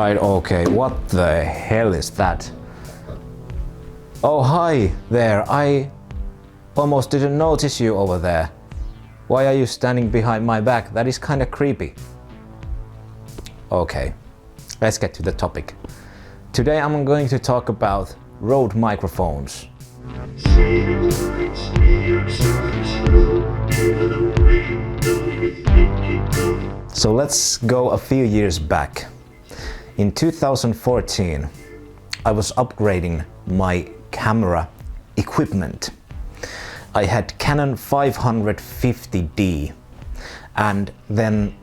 Right, okay, what the hell is that? Oh, hi there, I almost didn't notice you over there. Why are you standing behind my back? That is kinda creepy. Okay, let's get to the topic. Today I'm going to talk about Rode microphones. So let's go a few years back. In 2014, I was upgrading my camera equipment. I had Canon 550D, and then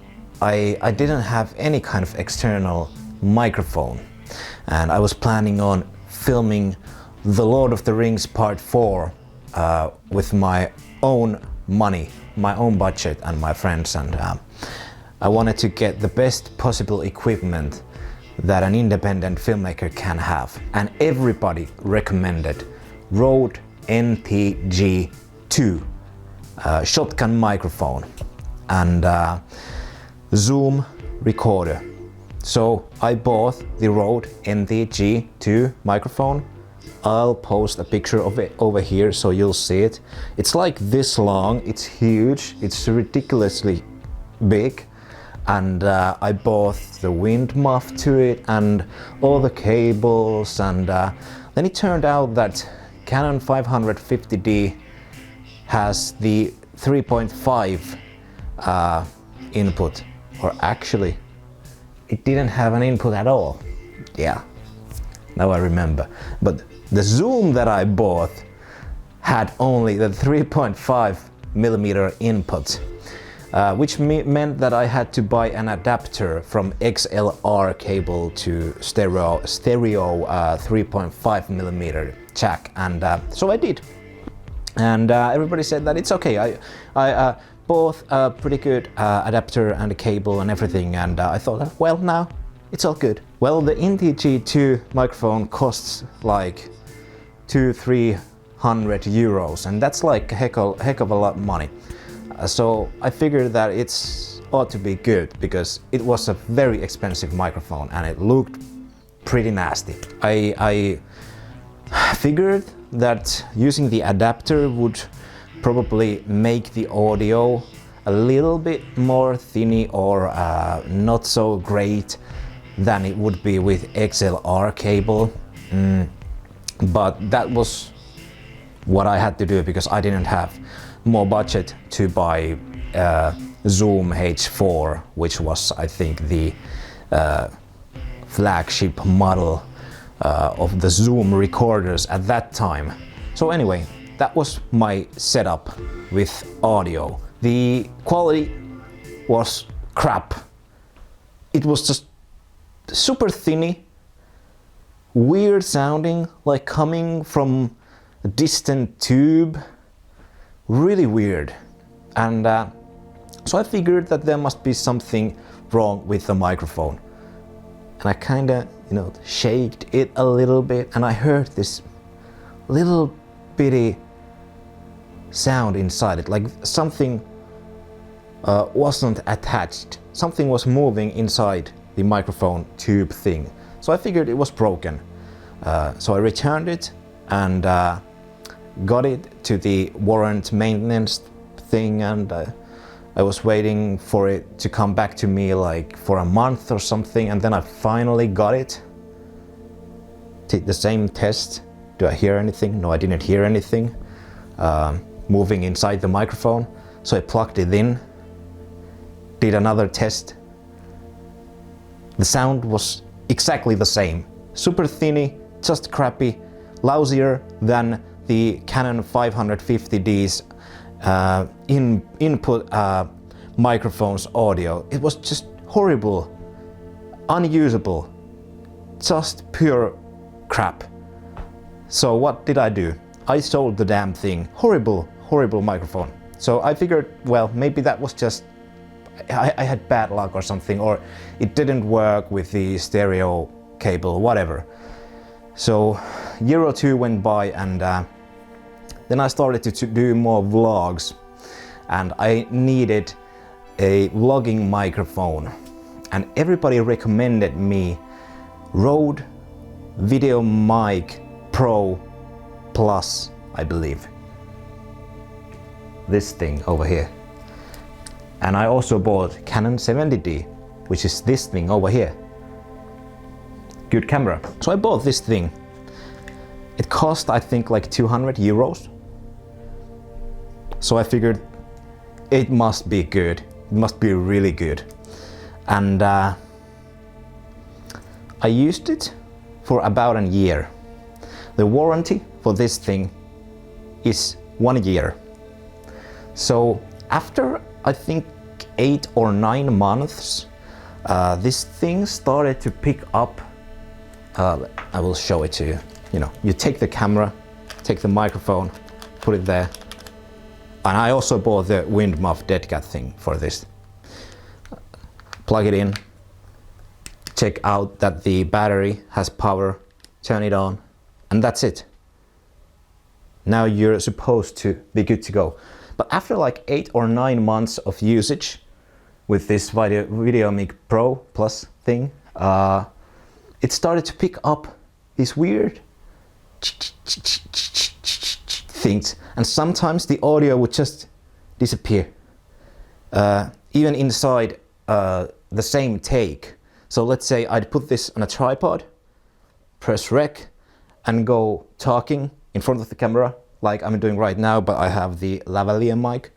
I didn't have any kind of external microphone, and I was planning on filming The Lord of the Rings Part 4 with my own money, my own budget and my friends, and I wanted to get the best possible equipment that an independent filmmaker can have, and everybody recommended Rode NTG-2 shotgun microphone and Zoom recorder. So I bought the Rode NTG-2 microphone. I'll post a picture of it over here so you'll see it. It's like this long, it's huge, it's ridiculously big. And I bought the wind muff to it and all the cables, and then it turned out that Canon 550D has the 3.5 input, or actually it didn't have an input at all. Yeah, now I remember. But the Zoom that I bought had only the 3.5mm input. Which meant that I had to buy an adapter from XLR cable to stereo 3.5mm jack, and so I did. And everybody said that it's okay. I bought a pretty good adapter and a cable and everything, and I thought, well, now it's all good. Well, the NTG-2 microphone costs like 200-300 euros, and that's like a heck of a lot of money. So I figured that it ought to be good, because it was a very expensive microphone and it looked pretty nasty. I figured that using the adapter would probably make the audio a little bit more thinny or not so great than it would be with XLR cable. But that was what I had to do, because I didn't have more budget to buy Zoom H4, which was, I think, the flagship model of the Zoom recorders at that time. So anyway, that was my setup with audio. The quality was crap. It was just super thinny, weird sounding, like coming from a distant tube. Really weird. And so I figured that there must be something wrong with the microphone. And I kinda, shaked it a little bit, and I heard this little bitty sound inside it, like something wasn't attached. Something was moving inside the microphone tube thing. So I figured it was broken. So I returned it and got it to the warrant maintenance thing, and I was waiting for it to come back to me like for a month or something, and then I finally got it. Did the same test. Do I hear anything? No, I didn't hear anything moving inside the microphone. So I plugged it in, did another test. The sound was exactly the same. Super thinny, just crappy, lousier than the Canon 550D's input microphone's audio. It was just horrible, unusable, just pure crap. So what did I do? I sold the damn thing. Horrible microphone. So I figured, well, maybe that was just, I had bad luck or something, or it didn't work with the stereo cable, whatever. So a year or two went by, and then I started to do more vlogs, and I needed a vlogging microphone, and everybody recommended me Rode Videomic Pro Plus, I believe. This thing over here. And I also bought Canon 70D, which is this thing over here. Good camera. So I bought this thing. It cost, I think, like 200 euros. So I figured it must be good. It must be really good. And I used it for about a year. The warranty for this thing is 1 year. So after, I think, 8 or 9 months, this thing started to pick up. I will show it to you. You know, you take the camera, take the microphone, put it there. And I also bought the wind muff dead cat thing for this. Plug it in, check out that the battery has power, turn it on, and that's it. Now you're supposed to be good to go. But after like 8 or 9 months of usage with this Videomic Pro Plus thing, it started to pick up these weird things, and sometimes the audio would just disappear. Even inside the same take. So let's say I'd put this on a tripod, press rec, and go talking in front of the camera like I'm doing right now, but I have the lavalier mic.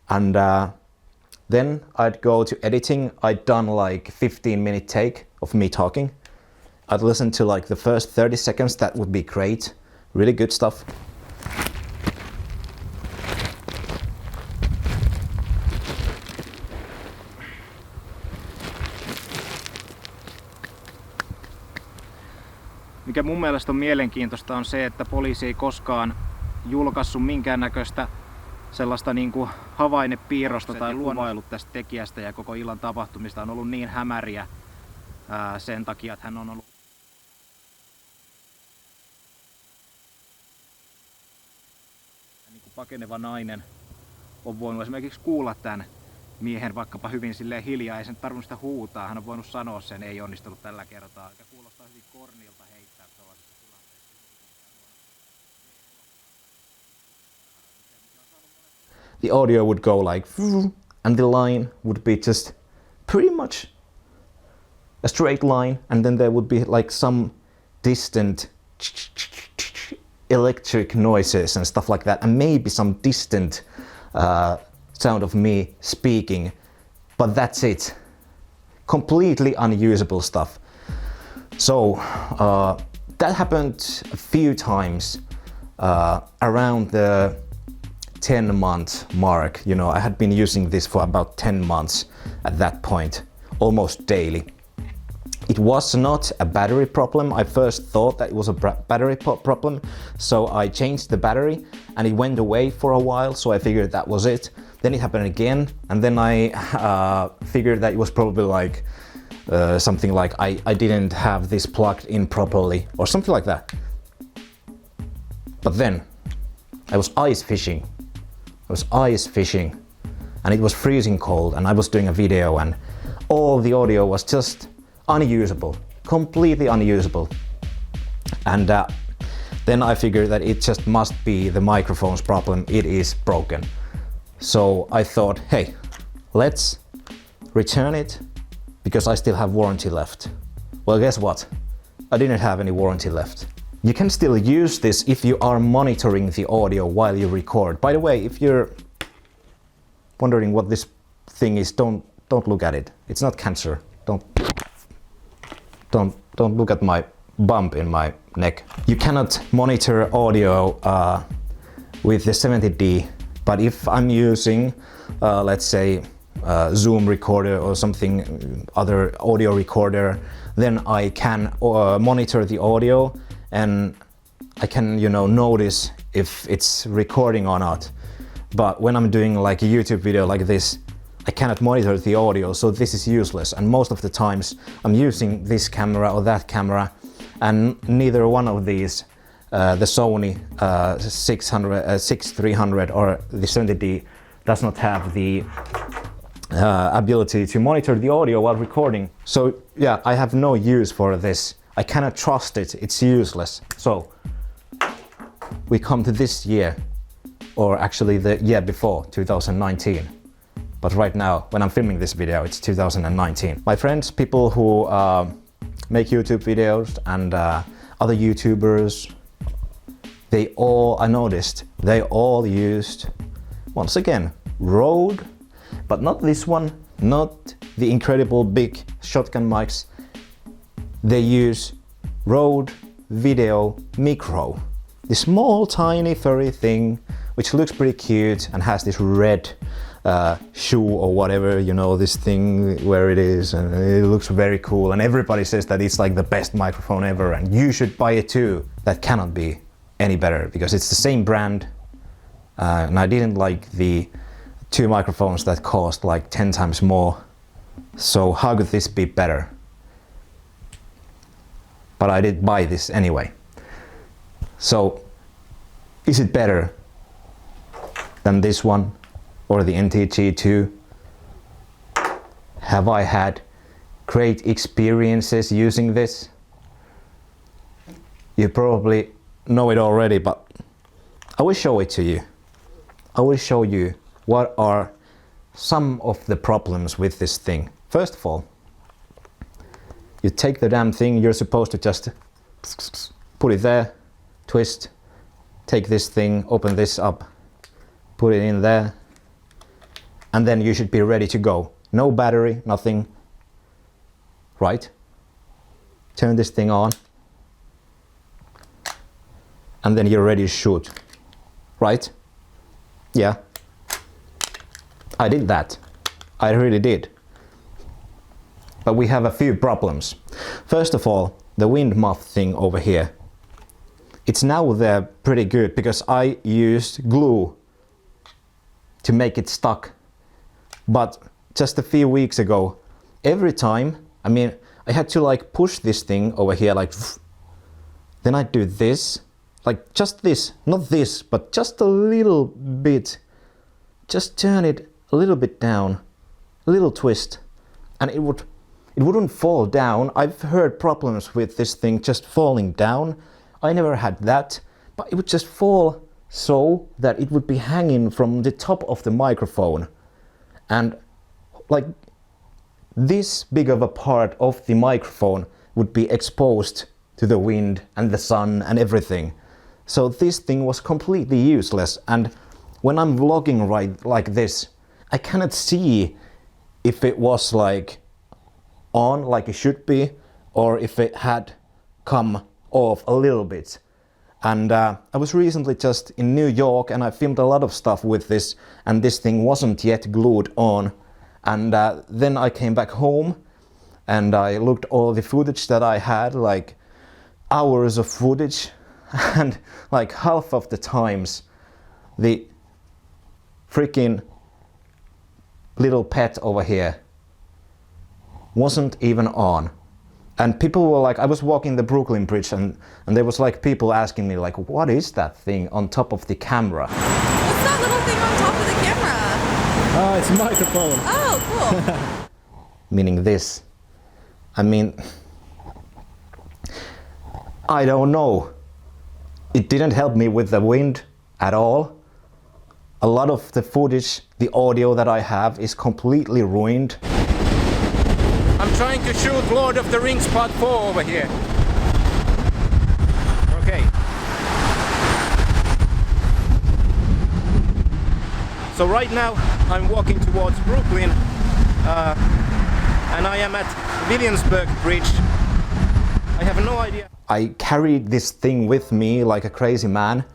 And then I'd go to editing. I'd done like 15-minute take of me talking. I'd listen to like the first 30 seconds. That would be great. Really good stuff. Mikä mun mielestä on mielenkiintoista on se, että poliisi ei koskaan julkaissut minkäännäköistä sellaista niinku havainepiirrosta tai kuvailut tästä tekijästä, ja koko illan tapahtumista on ollut niin hämäriä sen takia, että hän on ollut niinku pakeneva nainen on voinut esimerkiksi kuulla tämän miehen vaikkapa hyvin silleen hiljaa, ei sen tarvinnut sitä huutaa, hän on voinut sanoa sen, ei onnistunut tällä kertaa, mikä kuulostaa hyvin kornilta heittää sellaisessa tilanteessa. The audio would go like, and the line would be just pretty much a straight line, and then there would be like some distant electric noises and stuff like that, and maybe some distant sound of me speaking, but that's it. Completely unusable stuff. So that happened a few times around the 10-month mark. You know, I had been using this for about 10 months at that point, almost daily. It was not a battery problem. I first thought that it was a battery problem, so I changed the battery and it went away for a while, so I figured that was it. Then it happened again, and then I figured that it was probably like something like I didn't have this plugged in properly or something like that. But then I was ice fishing. And it was freezing cold, and I was doing a video, and all the audio was just unusable, completely unusable. And then I figured that it just must be the microphone's problem. It is broken. So I thought, hey, let's return it because I still have warranty left. Well, guess what? I didn't have any warranty left. You can still use this if you are monitoring the audio while you record. By the way, if you're wondering what this thing is, don't look at it. It's not cancer. Don't look at my bump in my neck. You cannot monitor audio with the 70D, but if I'm using, let's say, Zoom recorder or something other audio recorder, then I can monitor the audio and I can, you know, notice if it's recording or not. But when I'm doing like a YouTube video like this, I cannot monitor the audio, so this is useless. And most of the times I'm using this camera or that camera, and neither one of these, the Sony 6300 or the 70D, does not have the ability to monitor the audio while recording. So yeah, I have no use for this. I cannot trust it, it's useless. So we come to this year, or actually the year before, 2019. But right now, when I'm filming this video, it's 2019. My friends, people who make YouTube videos and other YouTubers, I noticed, they all used, once again, Rode, but not this one, not the incredible big shotgun mics. They use Rode Videomicro, the small, tiny, furry thing, which looks pretty cute and has this red shoe or whatever, you know, this thing where it is, and it looks very cool, and everybody says that it's like the best microphone ever and you should buy it too. That cannot be any better because it's the same brand, and I didn't like the two microphones that cost like 10 times more, so how could this be better? But I did buy this anyway. So is it better than this one or the NTG-2? Have I had great experiences using this? You probably know it already, but I will show it to you. I will show you what are some of the problems with this thing. First of all, you take the damn thing, you're supposed to just put it there, twist, take this thing, open this up, put it in there, and then you should be ready to go. No battery, nothing, right? Turn this thing on, and then you're ready to shoot, right? Yeah, I did that. I really did. But we have a few problems. First of all, the wind muff thing over here. It's now there pretty good because I used glue to make it stuck. But just a few weeks ago, every time, I had to like push this thing over here like, then I'd do this, like just this, not this, but just a little bit. Just turn it a little bit down, a little twist, and it wouldn't fall down. I've heard problems with this thing just falling down. I never had that, but it would just fall so that it would be hanging from the top of the microphone. And like this big of a part of the microphone would be exposed to the wind and the sun and everything. So this thing was completely useless, and when I'm vlogging like this, I cannot see if it was like on like it should be, or if it had come off a little bit. And I was recently just in New York and I filmed a lot of stuff with this, and this thing wasn't yet glued on. And then I came back home and I looked all the footage that I had, like hours of footage, and like half of the times the freaking little pet over here wasn't even on. And people were like, I was walking the Brooklyn Bridge and there was like people asking me like, what is that thing on top of the camera? What's that little thing on top of the camera? Oh, it's a microphone. Oh, cool. Meaning this. I don't know. It didn't help me with the wind at all. A lot of the footage, the audio that I have is completely ruined. I'm trying to shoot Lord of the Rings Part 4 over here. Okay. So right now I'm walking towards Brooklyn and I am at Williamsburg Bridge. I have no idea. I carried this thing with me like a crazy man,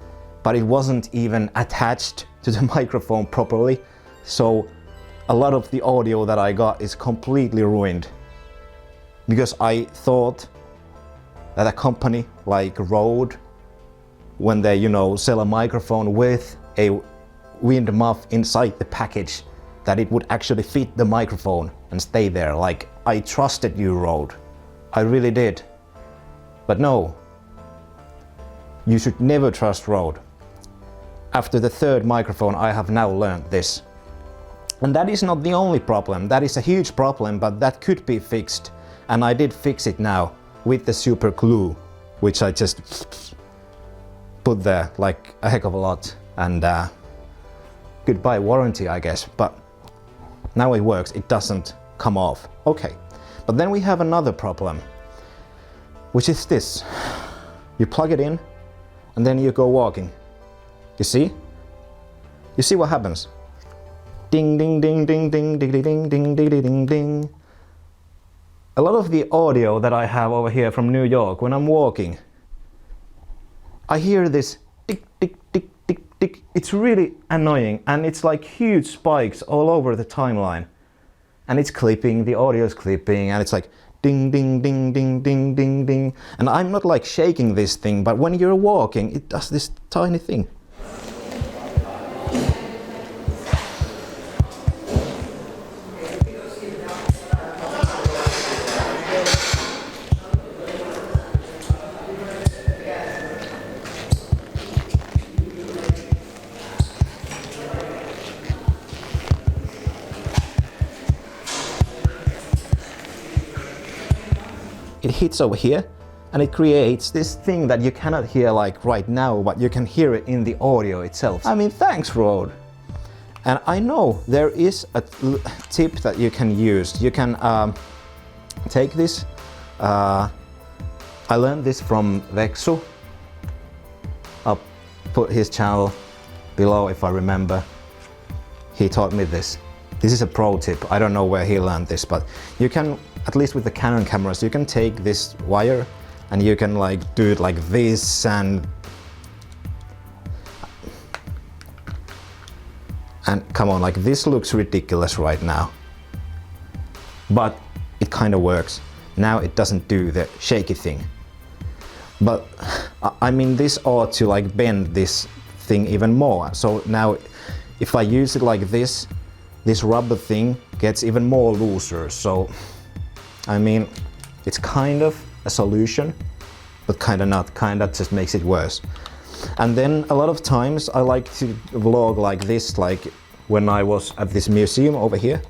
but it wasn't even attached to the microphone properly. So a lot of the audio that I got is completely ruined. Because I thought that a company like Rode, when they, sell a microphone with a wind muff inside the package, that it would actually fit the microphone and stay there. Like, I trusted you, Rode. I really did. But no, you should never trust Rode. After the third microphone, I have now learned this. And that is not the only problem. That is a huge problem, but that could be fixed. And I did fix it now. with the super glue, which I just put there like a heck of a lot, and goodbye warranty, I guess. But now it works, it doesn't come off. Okay, but then we have another problem, which is this. You plug it in and then you go walking. You see? You see what happens? Ding ding ding ding ding ding ding ding ding ding ding. A lot of the audio that I have over here from New York, when I'm walking, I hear this tick tick tick tick tick. It's really annoying, and it's like huge spikes all over the timeline. And it's clipping, the audio is clipping, and it's like ding ding ding ding ding ding ding. And I'm not like shaking this thing, but when you're walking, it does this tiny thing. It hits over here and it creates this thing that you cannot hear like right now, but you can hear it in the audio itself. I mean, thanks, Rode. And I know there is a tip that you can use. You can take this. I learned this from Vexu. I'll put his channel below if I remember. He taught me this. This is a pro tip. I don't know where he learned this, but you can, at least with the Canon cameras, you can take this wire and you can like do it like this, and come on, like this looks ridiculous right now, but it kind of works. Now it doesn't do the shaky thing, but I mean, this ought to like bend this thing even more. So now if I use it like this rubber thing gets even more looser. So I mean, it's kind of a solution, but kind of not, kind of just makes it worse. And then a lot of times I like to vlog like this, like when I was at this museum over here.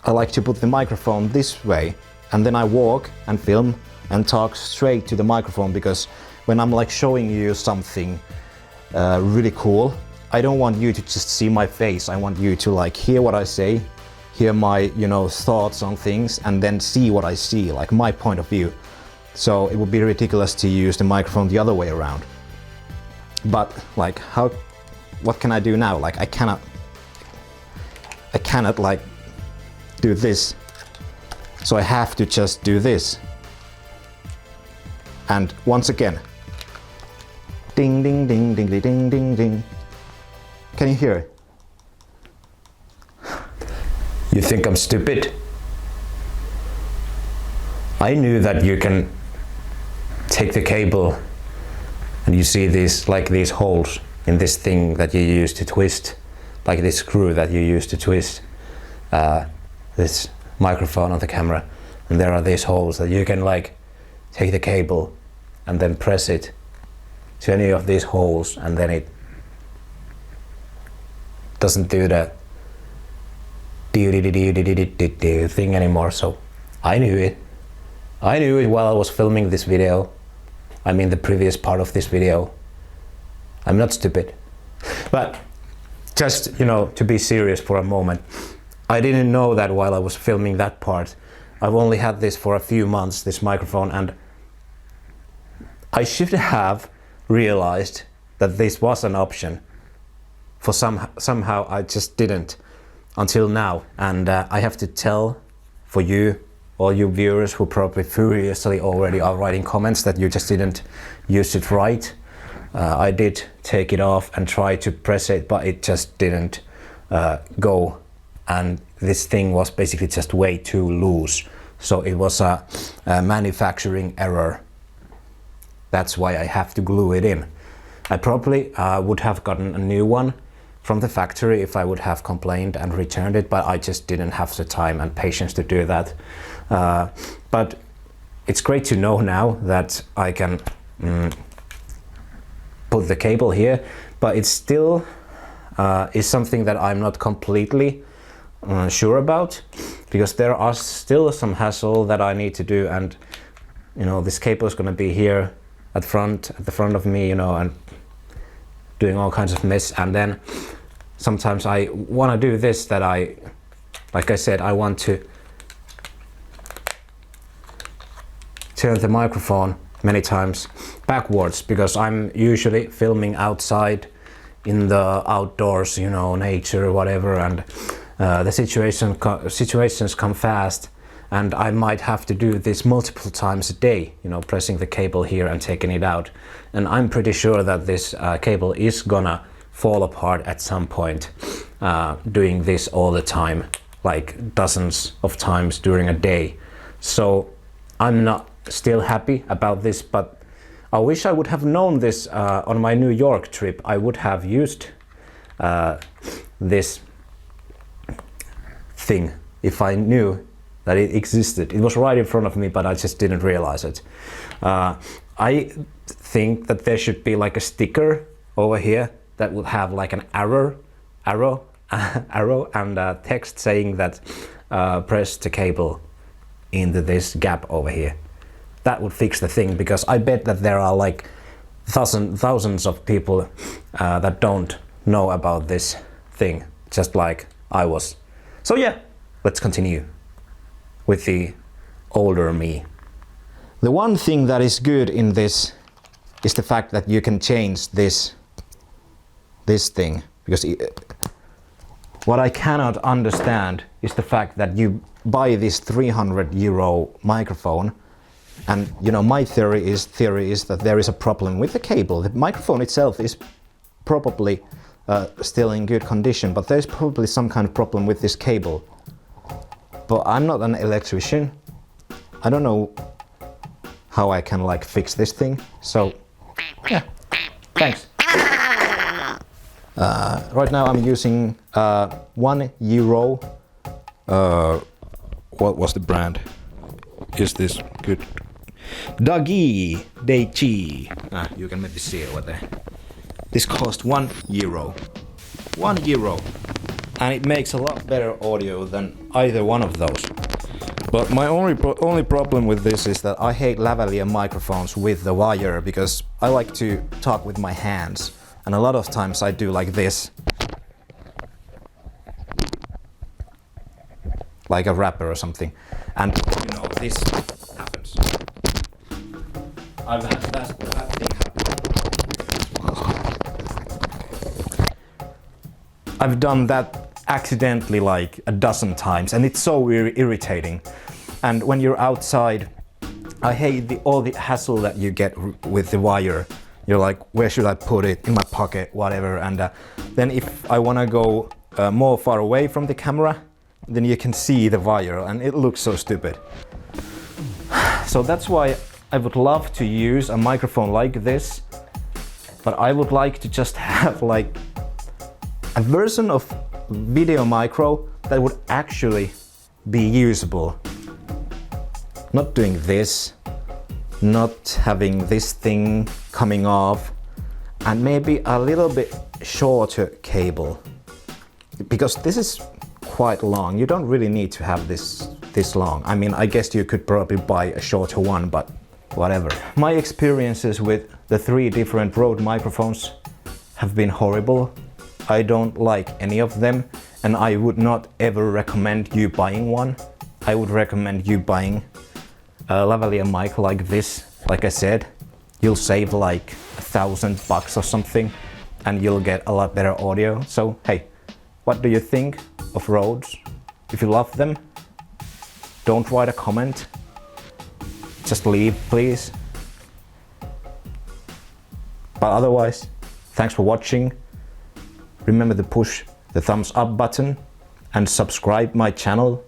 I like to put the microphone this way, and then I walk and film and talk straight to the microphone, because when I'm like showing you something really cool, I don't want you to just see my face. I want you to like hear what I say, hear my, you know, thoughts on things, and then see what I see, like my point of view. So it would be ridiculous to use the microphone the other way around. But like, what can I do now? Like I cannot like do this. So I have to just do this. And once again, ding ding ding ding ding ding ding ding. Can you hear it? You think I'm stupid? I knew that you can take the cable and you see these, like these holes in this thing that you use to twist, like this screw that you use to twist this microphone on the camera. And there are these holes that you can like take the cable and then press it to any of these holes, and then it doesn't do that thing anymore. So I knew it. I knew it while I was filming this video. I mean the previous part of this video. I'm not stupid. But just, you know, to be serious for a moment, I didn't know that while I was filming that part. I've only had this for a few months, this microphone, and I should have realized that this was an option. For somehow I just didn't until now, and I have to tell for you, all you viewers who probably furiously already are writing comments, that you just didn't use it right. I did take it off and try to press it, but it just didn't go, and this thing was basically just way too loose. So it was a manufacturing error. That's why I have to glue it in. I probably would have gotten a new one from the factory if I would have complained and returned it, but I just didn't have the time and patience to do that. But it's great to know now that I can put the cable here, but it still is something that I'm not completely sure about. because there are still some hassle that I need to do, and you know, this cable is going to be here at the front of me, you know, and doing all kinds of mess. And then sometimes I want to do this, that like I said, I want to turn the microphone many times backwards, because I'm usually filming outside in the outdoors, you know, nature, whatever, and the situations come fast, and I might have to do this multiple times a day, you know, pressing the cable here and taking it out. And I'm pretty sure that this cable is gonna fall apart at some point, doing this all the time, like dozens of times during a day. So I'm not still happy about this, but I wish I would have known this on my New York trip. I would have used this thing if I knew that it existed. It was right in front of me, but I just didn't realize it. I think that there should be like a sticker over here that would have like an arrow and text saying that press the cable into this gap over here. That would fix the thing, because I bet that there are like thousands of people that don't know about this thing, just like I was. So yeah, let's continue with the older me. The one thing that is good in this is the fact that you can change this thing, because what I cannot understand is the fact that you buy this €300 microphone, and you know, my theory is that there is a problem with the cable. The microphone itself is probably still in good condition, but there's probably some kind of problem with this cable. But I'm not an electrician. I don't know how I can like fix this thing. So yeah, thanks. Right now I'm using €1. What was the brand? Is this good? Dagi. You can maybe see it over there. This cost €1. €1. And it makes a lot better audio than either one of those. But my only problem with this is that I hate lavalier microphones with the wire, because I like to talk with my hands, and a lot of times I do like this, like a rapper or something, and you know, this happens. I've had that thing happen. I've done that accidentally like a dozen times, and it's so irritating. And when you're outside, I hate all the hassle that you get with the wire. You're like, where should I put it? In my pocket, whatever. And then if I want to go more far away from the camera, then you can see the wire, and it looks so stupid. So that's why I would love to use a microphone like this, but I would like to just have like a version of Videomicro that would actually be usable. Not doing this, not having this thing coming off, and maybe a little bit shorter cable, because this is quite long. You don't really need to have this long. I mean, I guess you could probably buy a shorter one, but whatever. My experiences with the 3 different Rode microphones have been horrible. I don't like any of them, and I would not ever recommend you buying one. I would recommend you buying a lavalier mic like this. Like I said, you'll save like $1,000 or something, and you'll get a lot better audio. So hey, what do you think of Rodes? If you love them, don't write a comment. Just leave, please. But otherwise, thanks for watching. Remember to push the thumbs up button and subscribe my channel